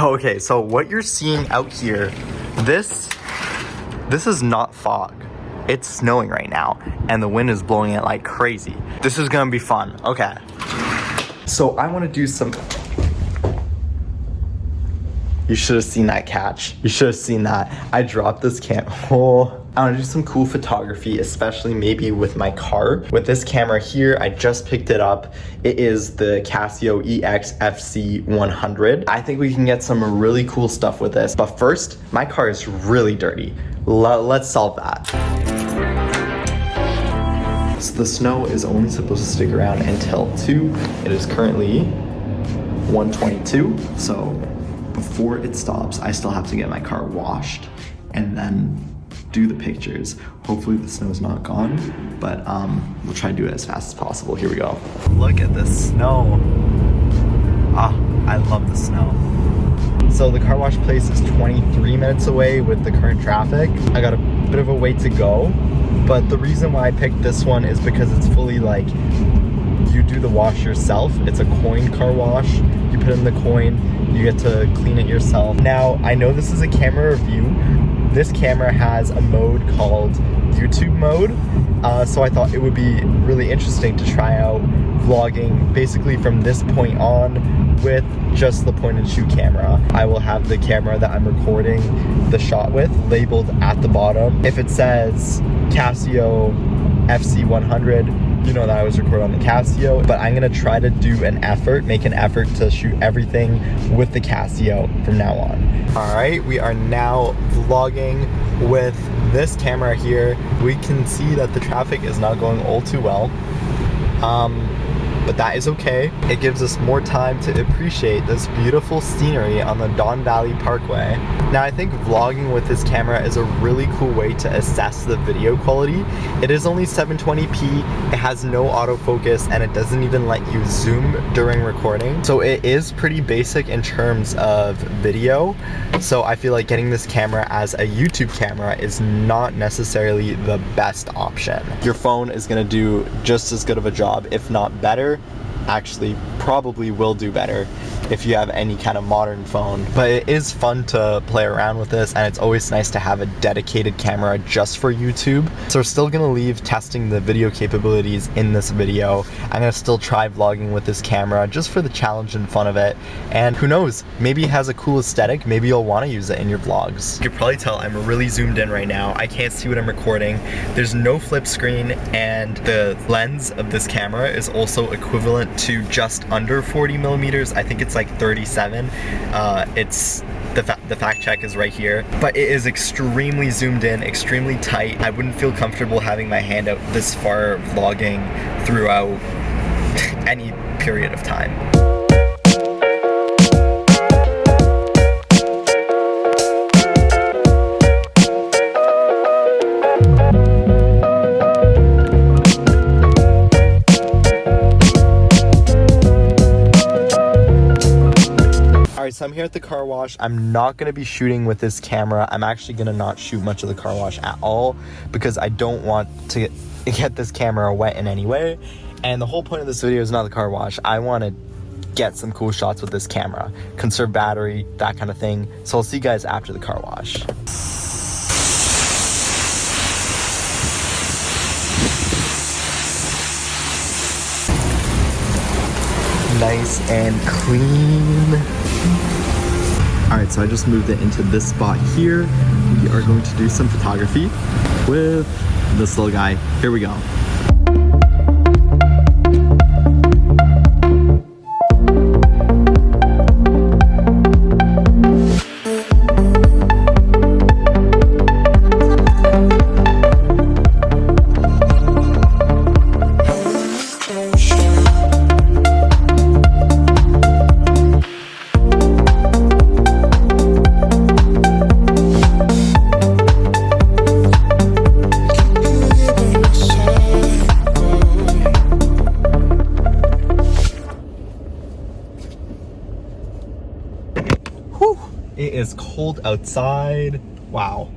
Okay, so what you're seeing out here, this is not fog. It's snowing right now, and the wind is blowing it like crazy. This is gonna be fun. Okay. So I want to do some... You should have seen that catch. You should have seen that. I dropped this camera. I want to do some cool photography, especially maybe with my car. With this camera here, I just picked it up. It is the Casio EX-FC100. I think we can get some really cool stuff with this. But first, my car is really dirty. Let's solve that. So the snow is only supposed to stick around until 2. It is currently 1:22. So before it stops, I still have to get my car washed and then do the pictures. Hopefully the snow is not gone, but we'll try to do it as fast as possible. Here we go. Look at the snow. Ah, I love the snow. So the car wash place is 23 minutes away with the current traffic. I got a bit of a way to go, but the reason why I picked this one is because it's fully like, you do the wash yourself. It's a coin car wash. You put in the coin, you get to clean it yourself. Now, I know this is a camera review. This camera has a mode called YouTube mode, so I thought it would be really interesting to try out vlogging basically from this point on with just the point and shoot camera. I will have the camera that I'm recording the shot with labeled at the bottom. If it says Casio FC100, you know that I was recording on the Casio, but I'm gonna try to make an effort to shoot everything with the Casio from now on. All right, we are now vlogging with this camera here. We can see that the traffic is not going all too well, but that is okay. It gives us more time to appreciate this beautiful scenery on the Don Valley Parkway. Now, I think vlogging with this camera is a really cool way to assess the video quality. It is only 720p, it has no autofocus, and it doesn't even let you zoom during recording. So it is pretty basic in terms of video. So I feel like getting this camera as a YouTube camera is not necessarily the best option. Your phone is gonna do just as good of a job, if not better. Actually, probably will do better if you have any kind of modern phone. But it is fun to play around with this, and it's always nice to have a dedicated camera just for YouTube. So we're still gonna leave testing the video capabilities in this video. I'm gonna still try vlogging with this camera just for the challenge and fun of it. And who knows, maybe it has a cool aesthetic, maybe you'll wanna use it in your vlogs. You can probably tell I'm really zoomed in right now. I can't see what I'm recording. There's no flip screen, and the lens of this camera is also equivalent to just under 40 millimeters. I think it's like 37. It's the fact check is right here, but it is extremely zoomed in, extremely tight. I wouldn't feel comfortable having my hand out this far vlogging throughout any period of time. Alright, so I'm here at the car wash. I'm not going to be shooting with this camera. I'm actually going to not shoot much of the car wash at all because I don't want to get this camera wet in any way. And the whole point of this video is not the car wash. I want to get some cool shots with this camera, conserve battery, that kind of thing. So I'll see you guys after the car wash. Nice and clean. Alright, so I just moved it into this spot here. We are going to do some photography with this little guy. Here we go. It is cold outside. Wow.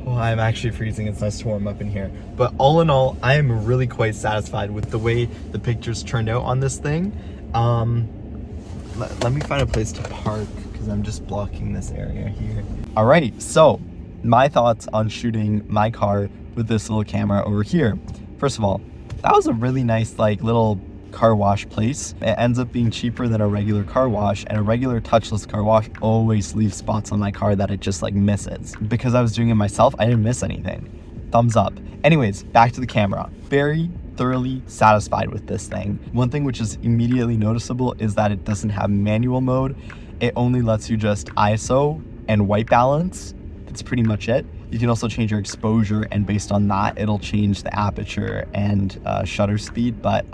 Oh, I'm actually freezing. It's nice to warm up in here. But all in all, I am really quite satisfied with the way the pictures turned out on this thing. Let me find a place to park because I'm just blocking this area here. Alrighty, so my thoughts on shooting my car with this little camera over here. First of all, that was a really nice like little car wash place. It ends up being cheaper than a regular car wash, and a regular touchless car wash always leaves spots on my car that it just like misses. Because I was doing it myself, I didn't miss anything. Thumbs up. Anyways, back to the camera. Very thoroughly satisfied with this thing. One thing which is immediately noticeable is that it doesn't have manual mode. It only lets you just ISO and white balance. That's pretty much it. You can also change your exposure, and based on that, it'll change the aperture and shutter speed. But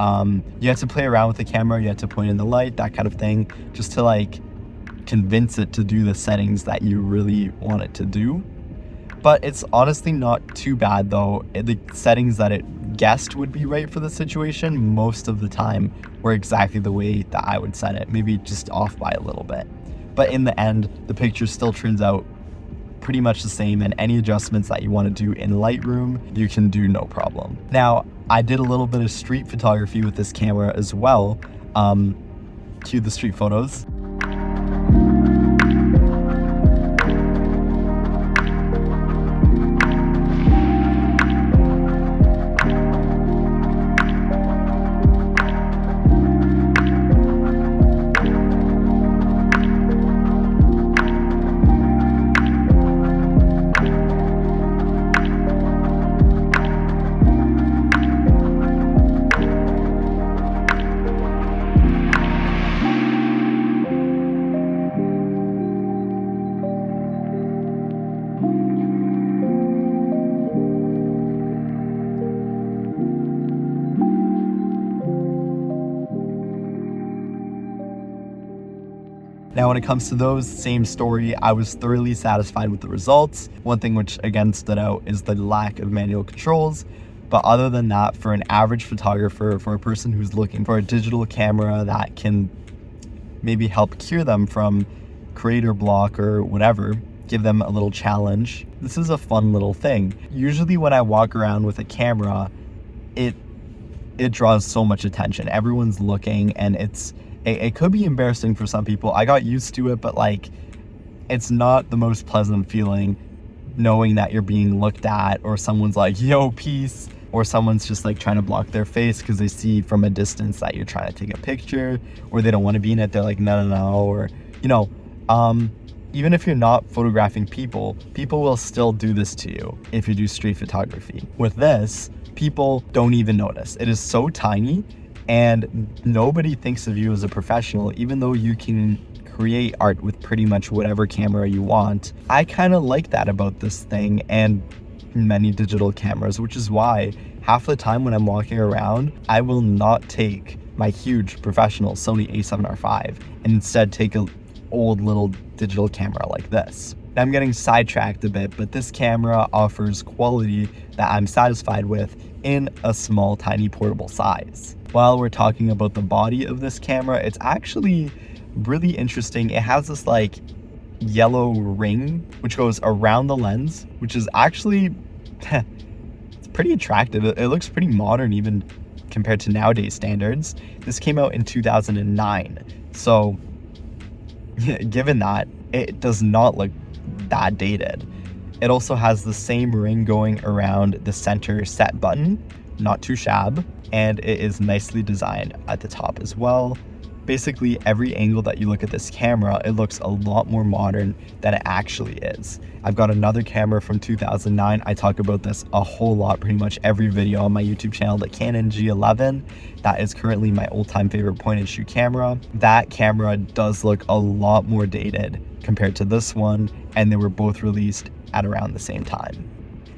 you have to play around with the camera. You have to point in the light, that kind of thing, just to like convince it to do the settings that you really want it to do. But it's honestly not too bad though. The settings that it guessed would be right for the situation most of the time were exactly the way that I would set it, maybe just off by a little bit. But in the end, the picture still turns out pretty much the same, and any adjustments that you want to do in Lightroom, you can do no problem. Now, I did a little bit of street photography with this camera as well. Cue the street photos. Now, when it comes to those, same story. I was thoroughly satisfied with the results. One thing which again stood out is the lack of manual controls. But other than that, for an average photographer, for a person who's looking for a digital camera that can maybe help cure them from creator block or whatever, give them a little challenge, this is a fun little thing. Usually when I walk around with a camera, it draws so much attention. Everyone's looking, and it could be embarrassing for some people. I got used to it, but like, it's not the most pleasant feeling knowing that you're being looked at, or someone's like, yo, peace, or someone's just like trying to block their face because they see from a distance that you're trying to take a picture, or they don't want to be in it. They're like, no, or, you know, even if you're not photographing people will still do this to you if you do street photography. With this, people don't even notice. It is so tiny, and nobody thinks of you as a professional, even though you can create art with pretty much whatever camera you want. I kind of like that about this thing and many digital cameras, which is why half the time when I'm walking around, I will not take my huge professional Sony a7R5 and instead take an old little digital camera like this. Now, I'm getting sidetracked a bit, but this camera offers quality that I'm satisfied with in a small, tiny, portable size. While we're talking about the body of this camera, it's actually really interesting. It has this like yellow ring which goes around the lens, which is actually it's pretty attractive. It looks pretty modern even compared to nowadays standards. This came out in 2009, so given that, it does not look that dated. It also has the same ring going around the center set button, not too shabby, and it is nicely designed at the top as well. Basically, every angle that you look at this camera, it looks a lot more modern than it actually is. I've got another camera from 2009. I talk about this a whole lot, pretty much every video on my YouTube channel, the Canon G11. That is currently my all-time favorite point-and-shoot camera. That camera does look a lot more dated compared to this one, and they were both released at around the same time.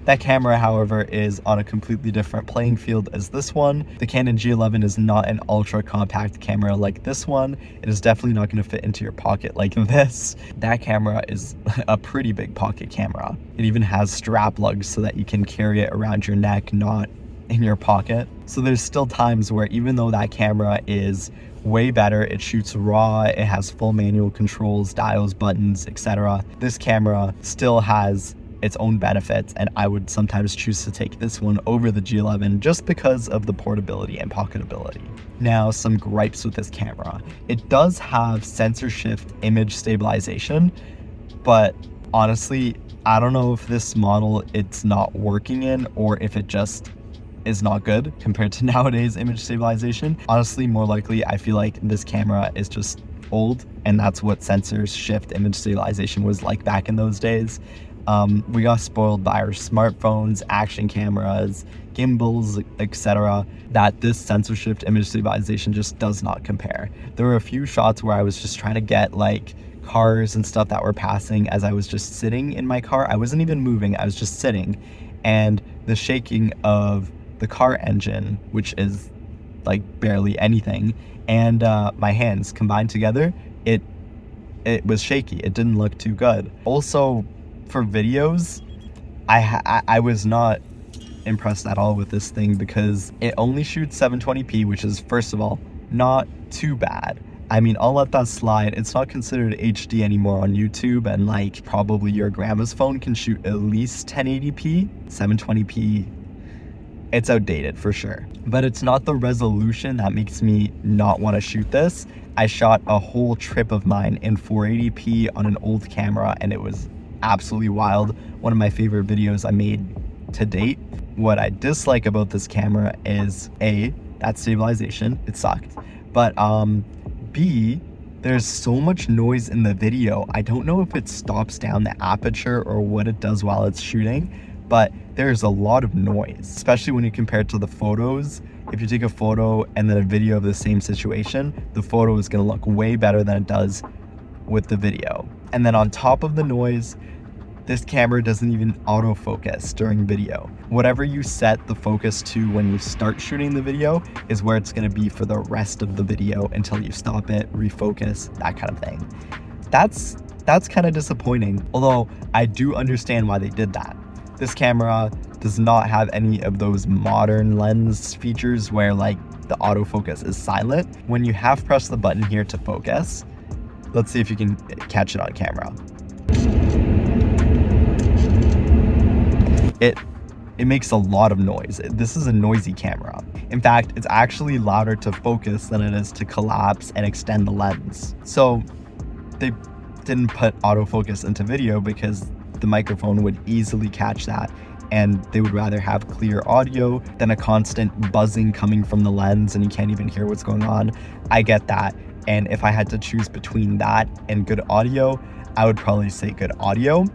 That camera, however, is on a completely different playing field as this one. The Canon G11 is not an ultra compact camera like this one. It is definitely not going to fit into your pocket like this. That camera is a pretty big pocket camera. It even has strap lugs so that you can carry it around your neck, not in your pocket. So there's still times where even though that camera is way better, it shoots raw, it has full manual controls, dials, buttons, etc., this camera still has its own benefits, and I would sometimes choose to take this one over the G11 just because of the portability and pocketability. Now, some gripes with this camera. It does have sensor shift image stabilization, but honestly, I don't know if this model it's not working in or if it just is not good compared to nowadays image stabilization. Honestly, more likely, I feel like this camera is just old, and that's what sensor shift image stabilization was like back in those days. We got spoiled by our smartphones, action cameras, gimbals, etc., that this sensor shift image stabilization just does not compare. There were a few shots where I was just trying to get like cars and stuff that were passing as I was just sitting in my car. I wasn't even moving, I was just sitting, and the shaking of the car engine, which is like barely anything, and my hands combined together, it was shaky. It didn't look too good. Also, for videos, I was not impressed at all with this thing because it only shoots 720p, which is, first of all, not too bad. I mean, I'll let that slide. It's not considered HD anymore on YouTube, and like probably your grandma's phone can shoot at least 1080p. 720p, it's outdated for sure. But it's not the resolution that makes me not want to shoot this. I shot a whole trip of mine in 480p on an old camera, and it was absolutely wild. One of my favorite videos I made to date. What I dislike about this camera is A, that stabilization, it sucked. But B, there's so much noise in the video. I don't know if it stops down the aperture or what it does while it's shooting, but there's a lot of noise, especially when you compare it to the photos. If you take a photo and then a video of the same situation, the photo is gonna look way better than it does with the video. And then on top of the noise, this camera doesn't even autofocus during video. Whatever you set the focus to when you start shooting the video is where it's gonna be for the rest of the video until you stop it, refocus, that kind of thing. That's kind of disappointing, although I do understand why they did that. This camera does not have any of those modern lens features where like the autofocus is silent. When you half press the button here to focus, let's see if you can catch it on camera. It makes a lot of noise. This is a noisy camera. In fact, it's actually louder to focus than it is to collapse and extend the lens. So they didn't put autofocus into video because the microphone would easily catch that, and they would rather have clear audio than a constant buzzing coming from the lens and you can't even hear what's going on. I get that, and if I had to choose between that and good audio, I would probably say good audio.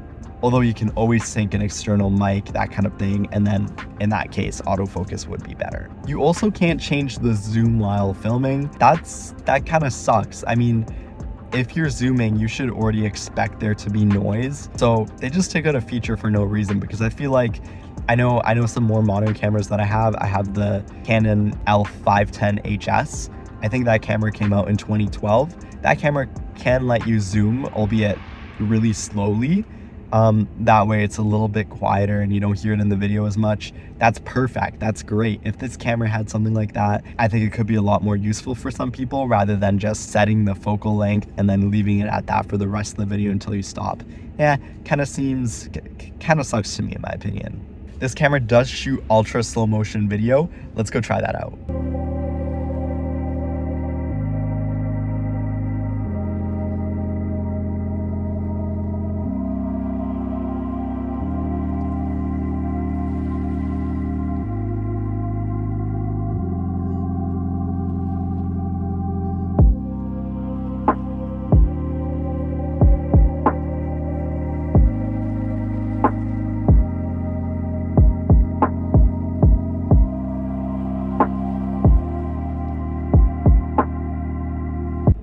Although you can always sync an external mic, that kind of thing, and then in that case, autofocus would be better. You also can't change the zoom while filming. That kind of sucks. I mean, if you're zooming, you should already expect there to be noise. So they just took out a feature for no reason, because I feel like I know some more modern cameras that I have. I have the Canon L510HS. I think that camera came out in 2012. That camera can let you zoom, albeit really slowly. That way it's a little bit quieter and you don't hear it in the video as much. That's perfect. That's great. If this camera had something like that, I think it could be a lot more useful for some people rather than just setting the focal length and then leaving it at that for the rest of the video until you stop. Yeah, kind of sucks to me in my opinion. This camera does shoot ultra slow motion video. Let's go try that out.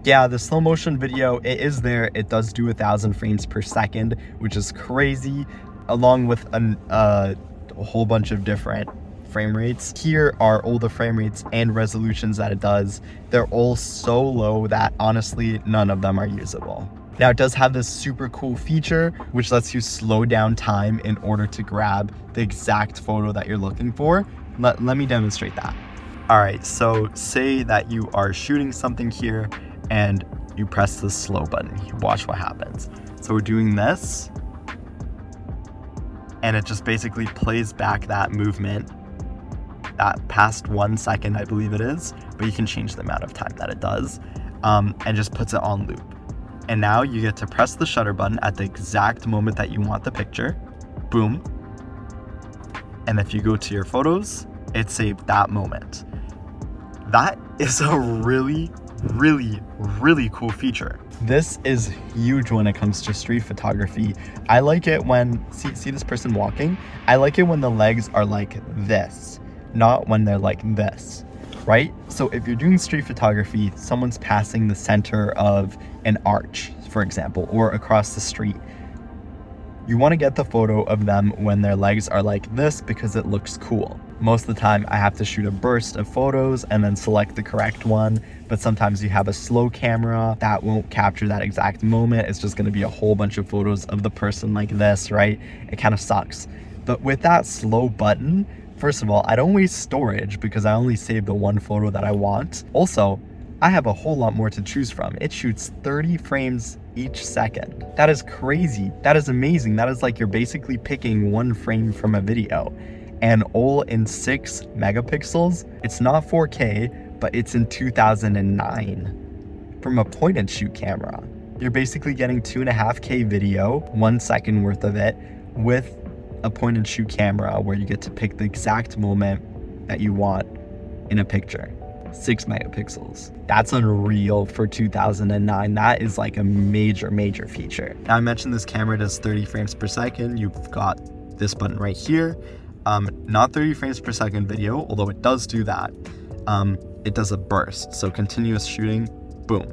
Yeah, the slow motion video, it is there. It does do 1,000 frames per second, which is crazy, along with a whole bunch of different frame rates. Here are all the frame rates and resolutions that it does. They're all so low that honestly, none of them are usable. Now it does have this super cool feature, which lets you slow down time in order to grab the exact photo that you're looking for. Let me demonstrate that. All right, so say that you are shooting something here and you press the slow button. You watch what happens. So we're doing this. and it just basically plays back that movement, that past 1 second, I believe it is, but you can change the amount of time that it does, and just puts it on loop. And now you get to press the shutter button at the exact moment that you want the picture. Boom. And if you go to your photos, it saved that moment. That is a really, really, really cool feature. This is huge when it comes to street photography. I like it when, see this person walking? I like it when the legs are like this, not when they're like this, right? So if you're doing street photography, someone's passing the center of an arch, for example, or across the street. You want to get the photo of them when their legs are like this because it looks cool. Most of the time I have to shoot a burst of photos and then select the correct one, but sometimes you have a slow camera that won't capture that exact moment. It's just going to be a whole bunch of photos of the person like this, right? It kind of sucks. But with that slow button, first of all, I don't waste storage because I only save the one photo that I want. Also, I have a whole lot more to choose from. It shoots 30 frames each second. That is crazy. That is amazing. That is like you're basically picking one frame from a video, and all in 6 megapixels. It's not 4K, but it's in 2009 from a point and shoot camera. You're basically getting 2.5K video, 1 second worth of it, with a point and shoot camera where you get to pick the exact moment that you want in a picture. 6 megapixels. That's unreal for 2009. That is like a major, major feature. Now I mentioned this camera does 30 frames per second. You've got this button right here. Not 30 frames per second video, although it does do that. It does a burst, so continuous shooting, boom.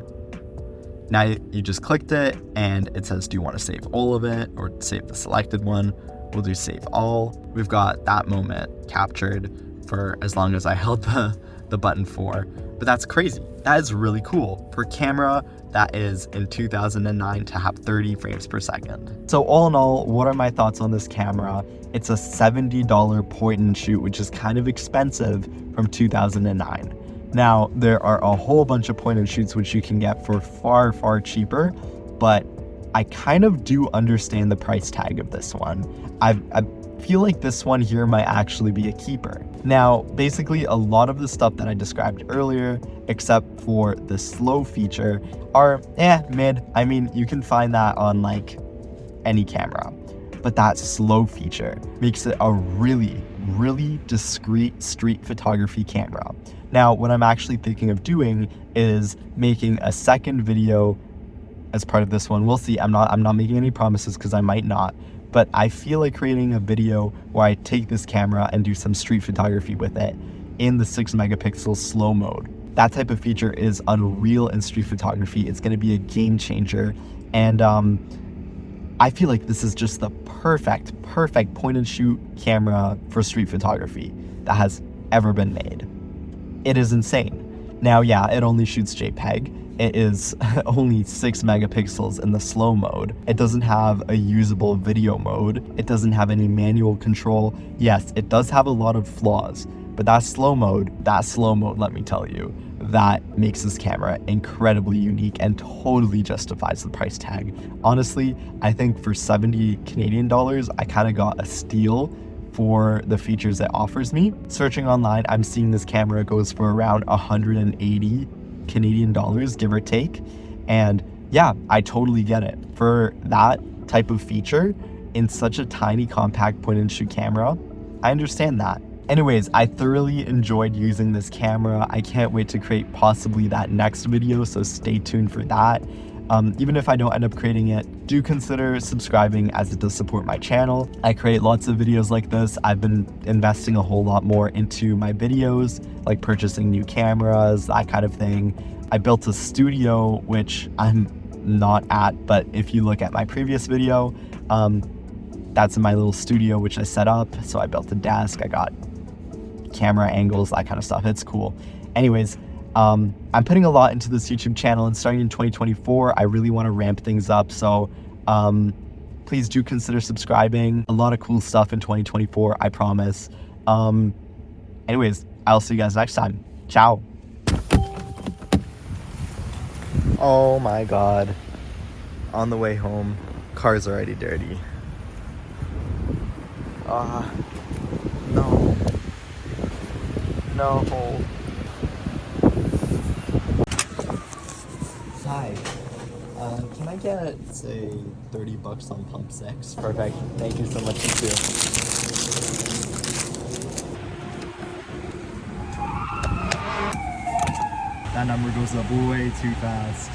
Now you just clicked it and it says, do you want to save all of it or save the selected one? We'll do save all. We've got that moment captured for as long as I held the button for, but that's crazy. That is really cool for a camera that is in 2009 to have 30 frames per second. So all in all, what are my thoughts on this camera? It's a $70 point and shoot, which is kind of expensive from 2009. Now, there are a whole bunch of point and shoots which you can get for far, far cheaper, but I kind of do understand the price tag of this one. I feel like this one here might actually be a keeper. Now, basically a lot of the stuff that I described earlier, except for the slow feature, are mid. I mean, you can find that on like any camera, but that slow feature makes it a really, really discreet street photography camera. Now, what I'm actually thinking of doing is making a second video as part of this one. We'll see. I'm not making any promises because I might not, but I feel like creating a video where I take this camera and do some street photography with it in the 6 megapixel slow mode. That type of feature is unreal in street photography. It's going to be a game changer, and I feel like this is just the perfect point and shoot camera for street photography that has ever been made. It is insane. Now, yeah, it only shoots JPEG. It is only 6 megapixels in the slow mode. It doesn't have a usable video mode. It doesn't have any manual control. Yes, it does have a lot of flaws, but that slow mode, let me tell you, that makes this camera incredibly unique and totally justifies the price tag. Honestly, I think for 70 Canadian dollars, I kind of got a steal for the features it offers me. Searching online, I'm seeing this camera goes for around 180 Canadian dollars, give or take. And yeah, I totally get it. For that type of feature in such a tiny compact point and shoot camera, I understand that. Anyways, I thoroughly enjoyed using this camera. I can't wait to create possibly that next video, so stay tuned for that. Even if I don't end up creating it, do consider subscribing as it does support my channel. I create lots of videos like this. I've been investing a whole lot more into my videos, like purchasing new cameras, that kind of thing. I built a studio, which I'm not at, but if you look at my previous video, that's my little studio which I set up. So I built a desk, I got camera angles, that kind of stuff. It's cool. Anyways, I'm putting a lot into this YouTube channel, and starting in 2024, I really want to ramp things up. So please do consider subscribing. A lot of cool stuff in 2024, I promise. Anyways, I'll see you guys next time. Ciao. Oh my God. On the way home, car's already dirty. No. No. Hi. Can I get, say, $30 on pump 6? Perfect. Thank you so much, you too. That number goes up way too fast.